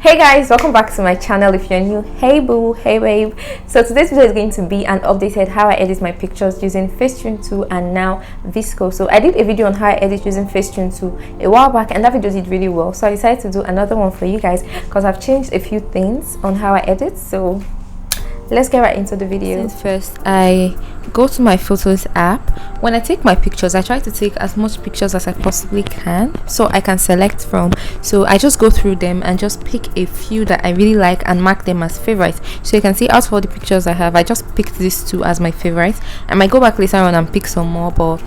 Hey guys, welcome back to my channel. If you're new, hey boo, hey babe. So today's video is going to be an updated how I edit my pictures using Facetune 2 and now Vsco. So I did a video on how I edit using Facetune 2 a while back and that video did really well, so I decided to do another one for you guys because I've changed a few things on how I edit. So let's get right into the video. First, I go to my photos app. When I take my pictures, I try to take as much pictures as I possibly can so I can select from. So I just go through them and just pick a few that I really like and mark them as favorites. So you can see out of all the pictures I have, I just picked these two as my favorites. I might go back later on and pick some more, but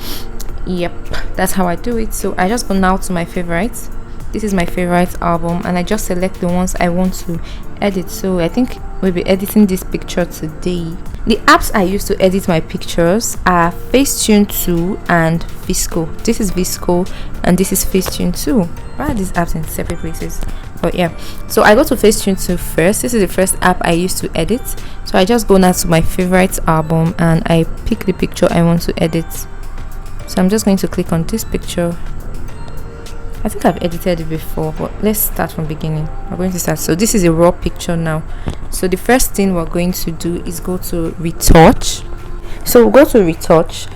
yep, that's how I do it. So I just go now to my favorites. This is my favorite album and I just select the ones I want to edit. So I think we'll be editing this picture today. The apps I use to edit my pictures are Facetune 2 and Vsco. This is Vsco and this is Facetune 2. Why are these apps in separate places? But yeah, so I go to Facetune 2 first. This is the first app I use to edit. So I just go now to my favorite album and I pick the picture I want to edit. So I'm just going to click on this picture. I think I've edited it before, but let's start from beginning. We're going to start. So this is a raw picture now. So the first thing we're going to do is go to retouch. So we'll go to retouch.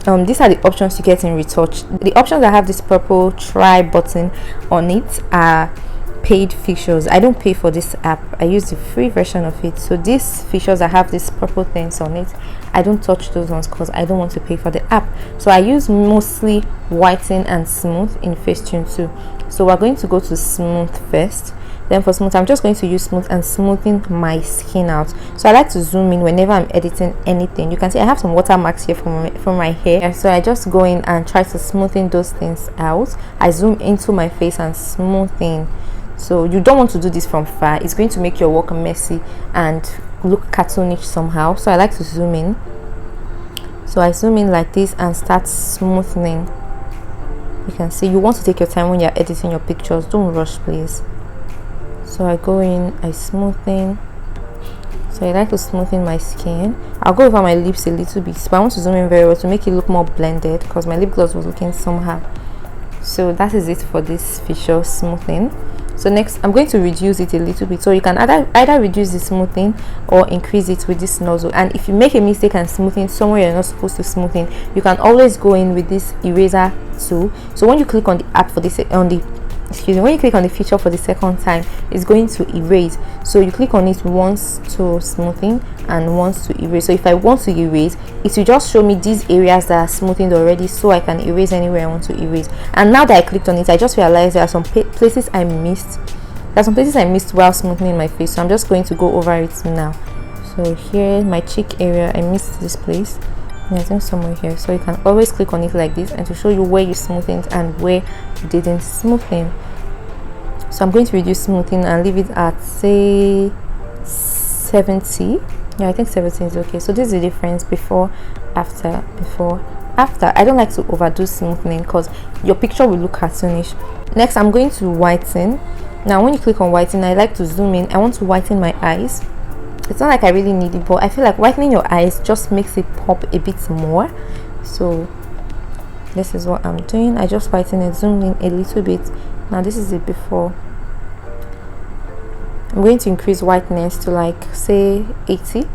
These are the options you get in retouch. The options that have this purple try button on it are paid features. I don't pay for this app. I use the free version of it. So these features that have these purple things on it, I don't touch those ones because I don't want to pay for the app. So I use mostly whiten and smooth in Facetune 2. So we're going to go to smooth first. Then for smooth, I'm just going to use smooth and smoothing my skin out. So I like to zoom in whenever I'm editing anything. You can see I have some watermarks here from my hair. So I just go in and try to smoothen those things out. I zoom into my face and smoothing. So you don't want to do this from far. It's going to make your work messy and look cartoonish somehow. So I like to zoom in. So I zoom in like this and start smoothing. You can see you want to take your time when you're editing your pictures. Don't rush, please. So I go in, I smoothing. So I like to smoothen my skin. I'll go over my lips a little bit, but I want to zoom in very well to make it look more blended because my lip gloss was looking somehow. So that is it for this feature, smoothing. So next I'm going to reduce it a little bit. So you can either reduce the smoothing or increase it with this nozzle. And if you make a mistake and smoothing somewhere you're not supposed to smoothing, you can always go in with this eraser tool. So when you click on the app for this when you click on the feature for the second time, it's going to erase. So you click on it once to smoothing and once to erase. So if I want to erase, it will just show me these areas that are smoothened already, so I can erase anywhere I want to erase. And now that I clicked on it, I just realized there are some places I missed. There are some places I missed while smoothing my face, so I'm just going to go over it now. So here, my cheek area, I missed this place. I think somewhere here. So you can always click on it like this and to show you where you smoothed and where you didn't smoothing. So I'm going to reduce smoothing and leave it at say 70. Yeah, I think 70 is okay. So this is the difference before after. I don't like to overdo smoothing because your picture will look cartoonish. Next I'm going to whiten. Now when you click on whiten, I like to zoom in. I want to whiten my eyes. It's not like I really need it, but I feel like whitening your eyes just makes it pop a bit more. So this is what I'm doing. I just whiten it, zoom in a little bit. Now this is it before. I'm going to increase whiteness to like say 80.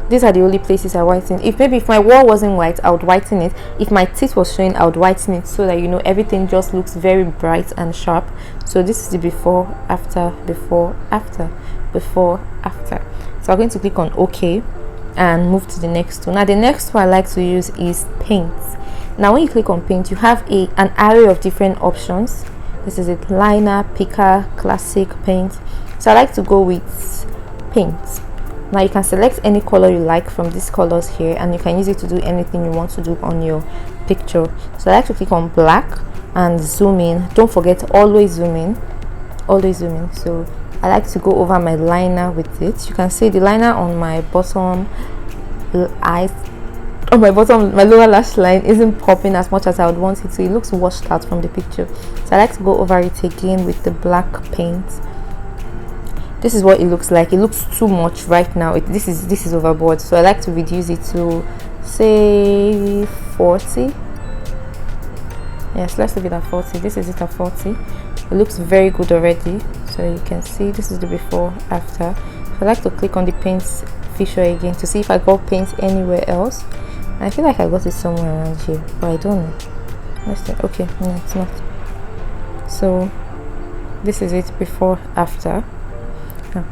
These are the only places I whiten. If my wall wasn't white, I would whiten it. If my teeth was showing, I would whiten it so that you know everything just looks very bright and sharp. So this is the before, after, before, after, before, after. So I'm going to click on OK and move to the next one. Now the next one I like to use is paint. Now when you click on paint, you have an array of different options. This is it: liner, picker, classic, paint. So I like to go with paint. Now you can select any color you like from these colors here and you can use it to do anything you want to do on your picture. So I like to click on black and zoom in. Don't forget, always zoom in, always zoom in. So I like to go over my liner with it. You can see the liner on my bottom eyes, on my lower lash line isn't popping as much as I would want it to. It looks washed out from the picture. So I like to go over it again with the black paint. This is what it looks like. It looks too much right now. This is overboard. So I like to reduce it to say 40. Yes, let's leave it at 40. This is it at 40. It looks very good already. So you can see this is the before after. So I like to click on the paint feature again to see if I got paint anywhere else. I feel like I got it somewhere around here, but I don't know. Let's see. Okay, no, it's not. So this is it before after. I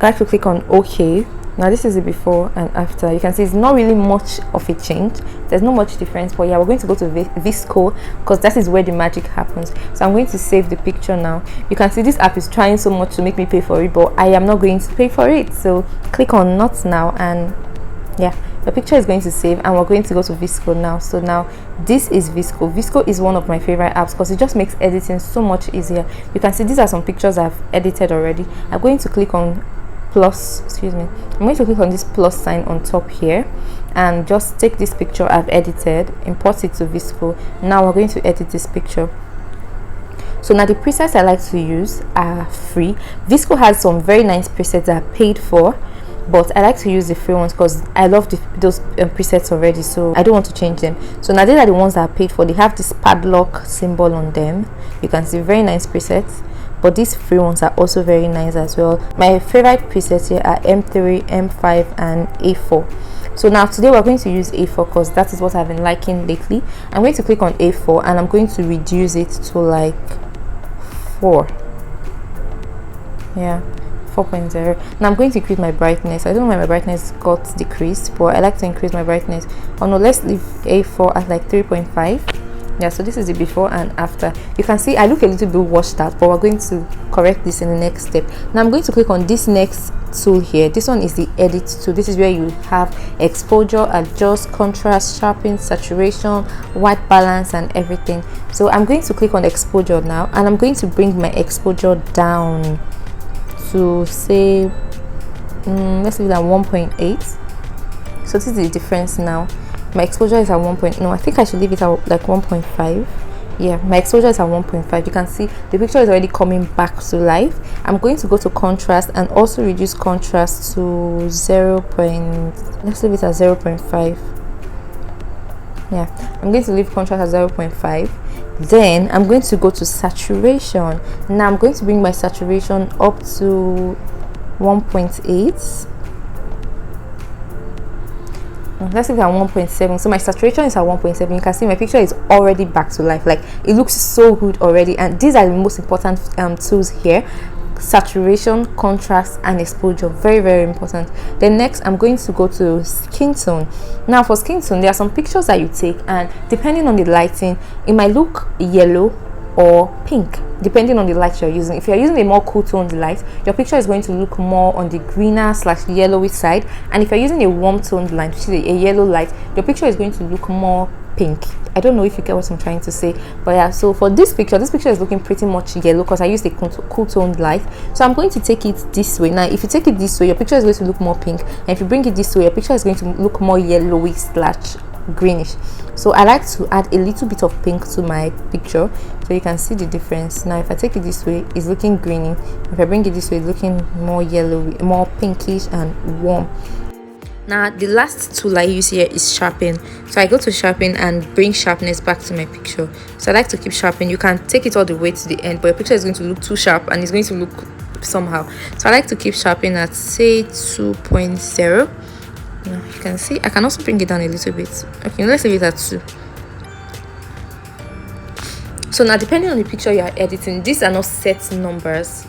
like to click on OK. Now this is the before and after. You can see it's not really much of a change. There's not much difference, but yeah, we're going to go to Vsco because that is where the magic happens. So I'm going to save the picture now. You can see this app is trying so much to make me pay for it, but I am not going to pay for it. So click on not now, and yeah, the picture is going to save, and we're going to go to Vsco now. So now this is Vsco. Vsco is one of my favorite apps because it just makes editing so much easier. You can see these are some pictures I've edited already. I'm going to click on I'm going to click on this plus sign on top here and just take this picture I've edited, import it to Vsco. Now we're going to edit this picture. So now the presets I like to use are free. Vsco has some very nice presets that are paid for, but I like to use the free ones because I love those presets already, so I don't want to change them. So now these are the ones that are paid for. They have this padlock symbol on them. You can see very nice presets, but these free ones are also very nice as well. My favorite presets here are M3, M5 and A4. So now today we're going to use A4 because that is what I've been liking lately. I'm going to click on A4 and I'm going to reduce it to like 4. Yeah, 4.0. Now I'm going to increase my brightness. I don't know why my brightness got decreased, but I like to increase my brightness. Oh no, let's leave A4 at like 3.5. Yeah, so this is the before and after. You can see I look a little bit washed out, but we're going to correct this in the next step. Now I'm going to click on this next tool here. This one is the edit tool. This is where you have exposure, adjust, contrast, sharpen, saturation, white balance and everything. So I'm going to click on exposure now, and I'm going to bring my exposure down to say let's leave it at 1.8. so this is the difference now. My exposure is at 1. No, I think I should leave it at like 1.5. Yeah, my exposure is at 1.5. You can see the picture is already coming back to life. I'm going to go to contrast and also reduce contrast to 0. Let's leave it at 0.5. Yeah, I'm going to leave contrast at 0.5. Then I'm going to go to saturation. Now I'm going to bring my saturation up to 1.8. Let's leave it at 1.7. So my saturation is at 1.7. You can see my picture is already back to life. Like, it looks so good already. And these are the most important tools here: saturation, contrast and exposure. Very, very important. Then next I'm going to go to skin tone. Now for skin tone, there are some pictures that you take, and depending on the lighting, it might look yellow or pink, depending on the light you're using. If you're using a more cool toned light, your picture is going to look more on the greener / yellowy side, and if you're using a warm toned light, which is a yellow light, your picture is going to look more pink. I don't know if you get what I'm trying to say, but yeah, so for this picture is looking pretty much yellow because I used a cool toned light. So I'm going to take it this way. Now if you take it this way, your picture is going to look more pink, and if you bring it this way, your picture is going to look more yellowy / greenish. So I like to add a little bit of pink to my picture so you can see the difference. Now if I take it this way, it's looking greeny. If I bring it this way, it's looking more yellowy, more pinkish and warm. Now the last tool I use here is sharpen. So I go to sharpen and bring sharpness back to my picture. So I like to keep sharpen. You can take it all the way to the end, but your picture is going to look too sharp and it's going to look somehow. So I like to keep sharpen at say 2.0. Now you can see I can also bring it down a little bit. Okay, let's leave it at 2. So now depending on the picture you are editing, these are not set numbers.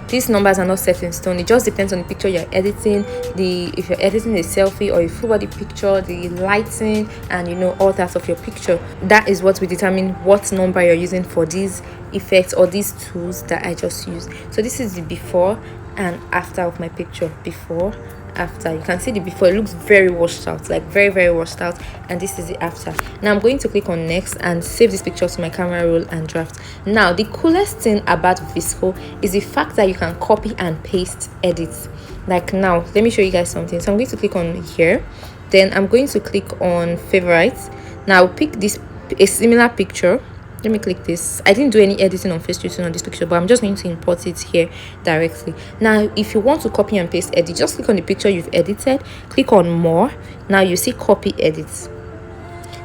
These numbers are not set in stone. It just depends on the picture you're editing. If you're editing a selfie or a full body picture, the lighting and all that of your picture, that is what will determine what number you're using for these effects or these tools that I just used. So this is the before and after of my picture. Before, after. You can see the before, it looks very washed out, like very, very washed out, and this is the after. Now I'm going to click on next and save this picture to my camera roll and draft. Now the coolest thing about Vsco is the fact that you can copy and paste edits. Like now let me show you guys something. So I'm going to click on here, then I'm going to click on favorites. Now I'll pick a similar picture. Let me click this. I didn't do any editing on Facetune on this picture, but I'm just going to import it here directly. Now if you want to copy and paste edit, just click on the picture you've edited, click on more. Now you see copy edits.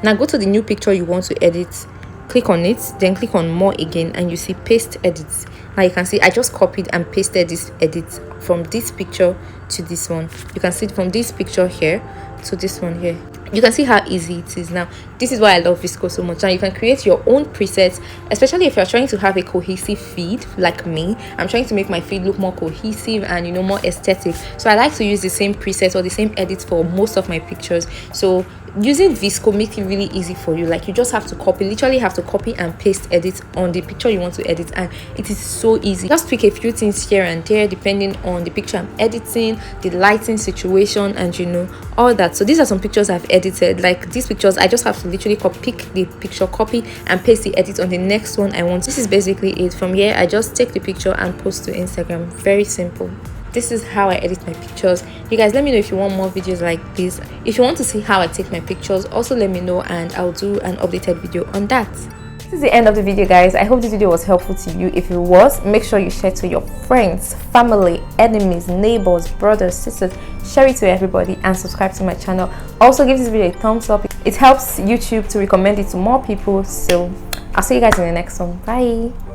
Now go to the new picture you want to edit, click on it, then click on more again, and you see paste edits. Now you can see I just copied and pasted this edit from this picture to this one. You can see it from this picture here to this one here. You can see how easy it is. Now this is why I love Vsco so much. Now you can create your own presets, especially if you're trying to have a cohesive feed like me. I'm trying to make my feed look more cohesive and, you know, more aesthetic, so I like to use the same presets or the same edits for most of my pictures. So using Vsco makes it really easy for you. Like, you just have to literally have to copy and paste edit on the picture you want to edit, and it is so easy. Just tweak a few things here and there depending on the picture I'm editing, the lighting situation, and, you know, all that. So these are some pictures I've edited. Like these pictures, I just have to literally pick the picture, copy and paste the edit on the next one I want. This is basically it. From here I just take the picture and post to Instagram. Very simple. This is how I edit my pictures. You guys, let me know if you want more videos like this. If you want to see how I take my pictures, also let me know, and I'll do an updated video on that. This is the end of the video, guys. I hope this video was helpful to you. If it was, make sure you share to your friends, family, enemies, neighbors, brothers, sisters. Share it to everybody and subscribe to my channel. Also give this video a thumbs up. It helps YouTube to recommend it to more people. So I'll see you guys in the next one. Bye.